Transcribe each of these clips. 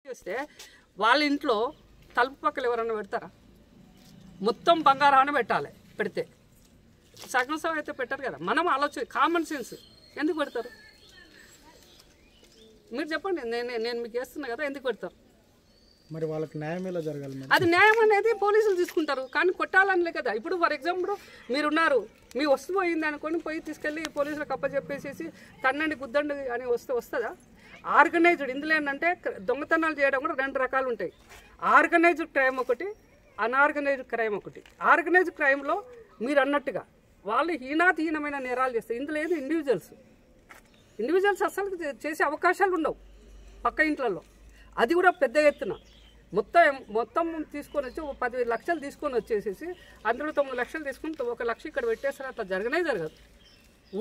చేస్తే వాళ్ళ ఇంట్లో తలుపు పక్కలు ఎవరన్నా పెడతారా? మొత్తం బంగారాన్ని పెట్టాలి. పెడితే సగం సగం అయితే పెట్టారు కదా. మనం ఆలోచన కామన్ సెన్స్ ఎందుకు పెడతారు? మీరు చెప్పండి. నేను మీకు వేస్తున్నా కదా, ఎందుకు పెడతారు? మరి వాళ్ళకి న్యాయం ఎలా జరగాలి? అది న్యాయం అనేది పోలీసులు తీసుకుంటారు, కానీ కొట్టాలనిలే కదా. ఇప్పుడు ఫర్ ఎగ్జాంపుల్ మీరున్నారు, మీ వస్తువు పోయింది అనుకొని పోయి తీసుకెళ్ళి పోలీసులకు అప్పచెప్పేసేసి తన్నండి గుద్దండి అని వస్తుందా? ఆర్గనైజ్డ్ ఇందులో ఏంటంటే దొంగతనాలు చేయడం కూడా రెండు రకాలు ఉంటాయి. ఆర్గనైజ్డ్ క్రైమ్ ఒకటి, అన్ఆర్గనైజ్డ్ క్రైమ్ ఒకటి. ఆర్గనైజ్డ్ క్రైమ్లో మీరు అన్నట్టుగా వాళ్ళు హీనాతీహీనమైన నేరాలు చేస్తారు. ఇందులో ఏది ఇండివిజువల్స్ అసలు చేసే అవకాశాలు ఉండవు పక్క ఇంట్లలో. అది కూడా పెద్ద ఎత్తున మొత్తం తీసుకొని వచ్చి 10 లక్షలు తీసుకొని వచ్చేసేసి అందులో 9 లక్షలు తీసుకుని 1 లక్ష ఇక్కడ పెట్టేస్తారు. అట్లా జరగదు,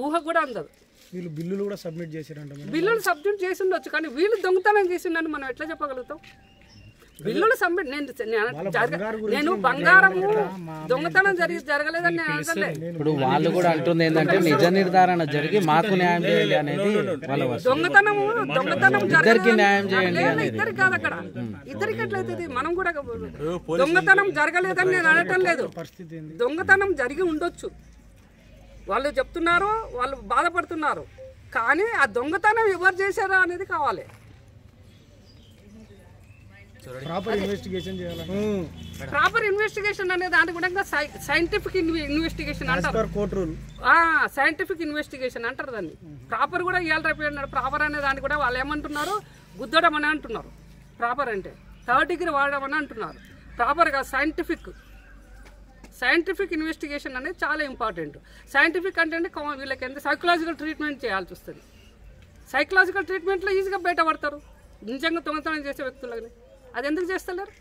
ఊహ కూడా అందదు. వీళ్ళు బిల్లులు కూడా సబ్మిట్ చేసిరంట. బిల్లులు సబ్మిట్ చేసి ఉండొచ్చు, కానీ వీళ్ళు దొంగతనం చేసిందని మనం ఎట్లా చెప్పగలుగుతాం? బిల్లులు సబ్మిట్ నేను బంగారము దొంగతనం జరగలేదని నేను అనలే. ఇప్పుడు వాళ్ళు కూడా అంటుంది ఏంటంటే నిజ నిర్ధారణ జరిగి మాకు న్యాయం చేయండి అనేది. దొంగతనం ఇద్దరికి న్యాయం చేయండి అనేది. ఇద్దరికి కాదు, అక్కడ ఇద్దరికి ఎట్లయితుంది? మనం కూడా దొంగతనం జరగలేదని నేను అనటం లేదు. దొంగతనం జరిగి ఉండొచ్చు, వాళ్ళు చెప్తున్నారు, వాళ్ళు బాధపడుతున్నారు, కానీ ఆ దొంగతనం ఎవరు చేశారా అనేది కావాలి. ప్రాపర్ ఇన్వెస్టిగేషన్ అనే దాని కూడా సైంటిఫిక్ ఇన్వెస్టిగేషన్ అంటారు. సైంటిఫిక్ ఇన్వెస్టిగేషన్ అంటారు దాన్ని. ప్రాపర్ కూడా ఇవాళ రేపు అన్నాడు. ప్రాపర్ అనే దాన్ని కూడా వాళ్ళు ఏమంటున్నారు? గుద్దడం అని అంటున్నారు. ప్రాపర్ అంటే 3rd డిగ్రీ వాడడం అని అంటున్నారు. ప్రాపర్గా సైంటిఫిక్ ఇన్వెస్టిగేషన్ అనేది చాలా ఇంపార్టెంట్. సైంటిఫిక్ అంటే వీళ్ళకి ఎంత సైకలాజికల్ ట్రీట్మెంట్ చేయాల్సి వస్తుంది. సైకలాజికల్ ట్రీట్మెంట్లో ఈజీగా బయటపడతారు నిజంగా దొంగతనం చేసే వ్యక్తులని. అది ఎందుకు చేస్తలేరు?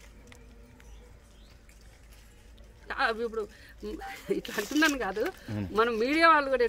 ఇప్పుడు ఇట్లా అంటున్నాను కాదు, మనం మీడియా వాళ్ళు కూడా